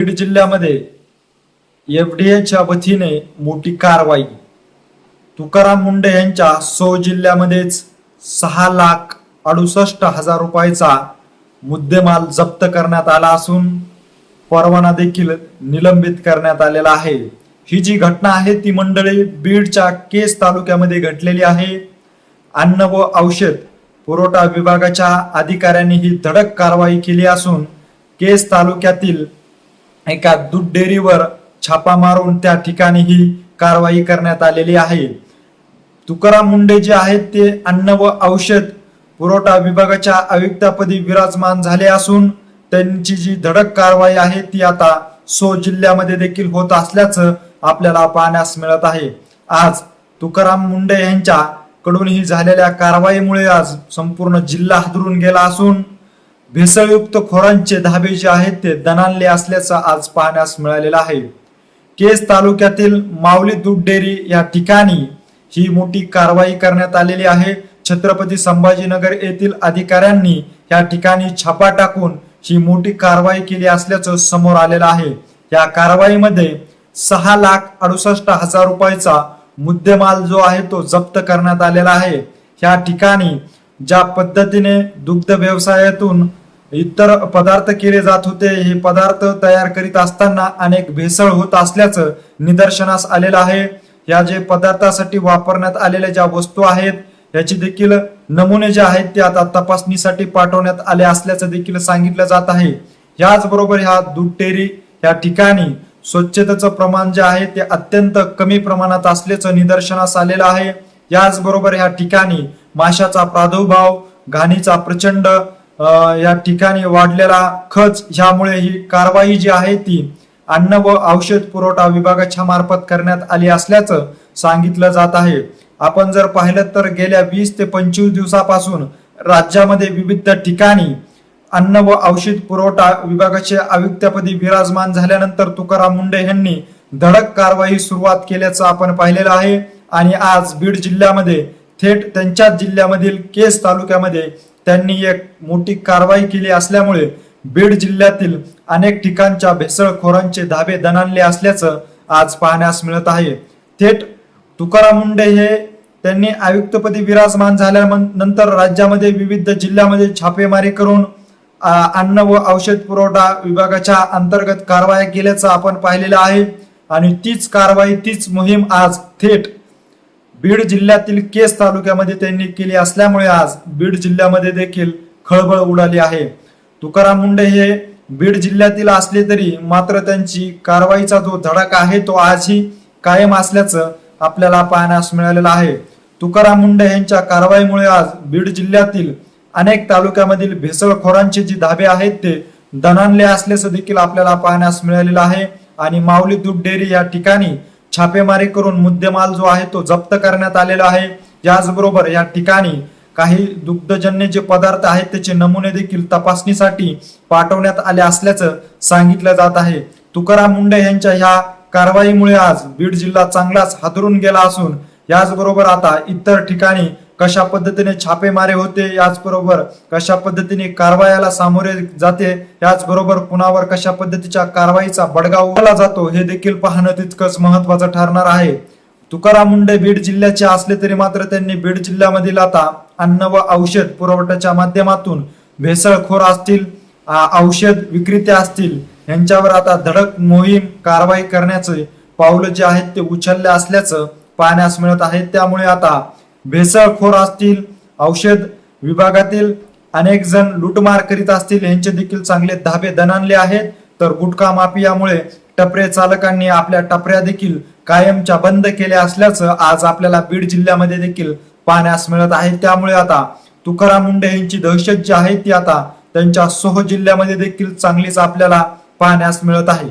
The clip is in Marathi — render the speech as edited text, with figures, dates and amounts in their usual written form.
बीड जिल्ह्यामध्ये एफडीएच्या वतीने मोठी कारवाई. तुकाराम मुंढे यांच्या सो जिल्ह्यामध्येच 6,68,000 रुपयाचा मुद्देमाल जप्त करण्यात आला असून परवाना देखील निलंबित करण्यात आलेला आहे. ही जी घटना आहे ती मंडळी बीडच्या केस तालुक्यामध्ये घडलेली आहे. अन्न व औषध पुरवठा विभागाच्या अधिकाऱ्यांनी ही धडक कारवाई केली असून केस तालुक्यातील एका दूध डेअरीवर छापा मारून त्या ठिकाणी ही कारवाई करण्यात आलेली आहे. तुकाराम मुंढे जे आहेत ते अन्न व औषध पुरवठा विभागाच्या आयुक्तपदी विराजमान झाले असून त्यांची जी धडक कारवाई आहे ती आता सो जिल्ह्यामध्ये देखील होत असल्याचं आपल्याला पाहण्यास मिळत आहे. आज तुकाराम मुंढे यांच्या कडून ही झालेल्या कारवाईमुळे आज संपूर्ण जिल्हा हादरून गेला असून भेसळयुक्त खोरांचे धाबे जे आहेत ते दणाणले असल्याचं आज पाहण्यास मिळालेलं आहे. केस तालुक्यातील माऊली दूध डेअरी या ठिकाणी ही मोठी कारवाई करण्यात आलेली आहे. छत्रपती संभाजीनगर येथील अधिकाऱ्यांनी या ठिकाणी छापा टाकून ही मोठी कारवाई केली असल्याचं समोर आलेलं आहे. या कारवाईमध्ये 6,68,000 रुपयाचा मुद्देमाल जो आहे तो जप्त करण्यात आलेला आहे. या ठिकाणी ज्या पद्धतीने दुग्ध व्यवसायातून इतर पदार्थ केले जात होते, हे पदार्थ तयार करीत असताना अनेक भेसळ होत असल्याचं निदर्शनास आलेलं आहे. या जे पदार्थासाठी वापरण्यात आलेल्या ज्या वस्तू आहेत याची देखील नमुने जे आहेत ते आता तपासणीसाठी पाठवण्यात आले असल्याचं देखील सांगितलं जात आहे. याचबरोबर ह्या दूध डेअरी या ठिकाणी स्वच्छतेचं प्रमाण जे आहे ते अत्यंत कमी प्रमाणात असल्याचं निदर्शनास आलेलं आहे. याचबरोबर ह्या ठिकाणी माशाचा प्रादुर्भाव, घाणीचा प्रचंड या ठिकाणी वाढलेला खच, ह्यामुळे ही कारवाई जी आहे ती अन्न व औषध पुरवठा विभागाच्या मार्फत करण्यात आली असल्याचं सांगितलं जात आहे. आपण जर पाहिलं तर गेल्या 20 ते 25 दिवसापासून राज्यामध्ये विविध ठिकाणी अन्न व औषध पुरवठा विभागाचे आयुक्तपदी विराजमान झाल्यानंतर तुकाराम मुंढे यांनी धडक कारवाई सुरुवात केल्याचं आपण पाहिलेलं आहे. आणि आज बीड जिल्ह्यामध्ये थेट त्यांच्याच जिल्ह्यामधील केस तालुक्यामध्ये त्यांनी एक मोठी कारवाई केली असल्यामुळे बीड जिल्ह्यातील अनेक ठिकाणच्या भेसळखोरांचे धाबे दणाणले असल्याचं आज पाहण्यास मिळत आहे. थेट तुकाराम मुंढे हे त्यांनी आयुक्तपदी विराजमान झाल्यानंतर राज्यामध्ये विविध जिल्ह्यामध्ये छापेमारी करून अन्न व औषध पुरवठा विभागाच्या अंतर्गत कारवाया केल्याचं आपण पाहिलेलं आहे. आणि तीच कारवाई, तीच मोहीम आज थेट बीड जिल्ह्यातील केस तालुक्यामध्ये त्यांनी केली असल्यामुळे आज बीड जिल्ह्यामध्ये देखील खळबळ उडाली आहे. तुकाराम मुंढे हे बीड जिल्ह्यातील असले तरी मात्र त्यांची कारवाईचा जो धडक आहे तो आजही कायम असल्याचं आपल्याला पाहण्यास मिळालेलं आहे. तुकाराम मुंढे यांच्या कारवाईमुळे आज बीड जिल्ह्यातील अनेक तालुक्यामधील भेसळखोरांचे जे धाबे आहेत ते दणाणले असल्याचं देखील आपल्याला पाहण्यास मिळालेलं आहे. आणि माऊली दूध डेअरी या ठिकाणी छापेमारी करून मुद्देमाल जो आहे तो जप्त करण्यात आलेला आहे. याचबरोबर या ठिकाणी काही दुग्धजन्य जे पदार्थ आहेत त्याचे नमुने देखील तपासणीसाठी पाठवण्यात आले असल्याचं सांगितलं जात आहे. तुकाराम मुंढे यांच्या ह्या कारवाईमुळे आज बीड जिल्हा चांगलाच हादरून गेला असून याचबरोबर आता इतर ठिकाणी कशा पद्धतीने छापेमारे होते, याचबरोबर कशा पद्धतीने कारवायाला सामोरे जाते, याचबरोबर कुणावर कशा पद्धतीच्या कारवाईचा बडगा उडवला जातो हे देखील पाहणं तितकंच महत्वाचं ठरणार आहे. तुकाराम मुंढे बीड जिल्ह्याचे असले तरी मात्र त्यांनी बीड जिल्ह्यामधील आता अन्न व औषध पुरवठ्याच्या माध्यमातून भेसळखोर असतील, औषध विक्रेते असतील यांच्यावर आता धडक मोहीम कारवाई करण्याचे पावलं जे आहेत ते उचलले असल्याचं पाहण्यास मिळत आहे. त्यामुळे आता भेसळखोर असतील, औषध विभागातील अनेक जण लूटमार करीत असतील यांचे देखील चांगले धाबे दणाणले आहेत. तर गुटखा माफियामुळे टपरे चालकांनी आपल्या टपऱ्या देखील कायमच्या बंद केल्या असल्याचं आज आपल्याला बीड जिल्ह्यामध्ये देखील पाहण्यास मिळत आहे. त्यामुळे आता तुकाराम मुंढे यांची दहशत जी आहे ती आता त्यांच्या सोह जिल्ह्यामध्ये देखील चांगलीच आपल्याला पाहण्यास मिळत आहे.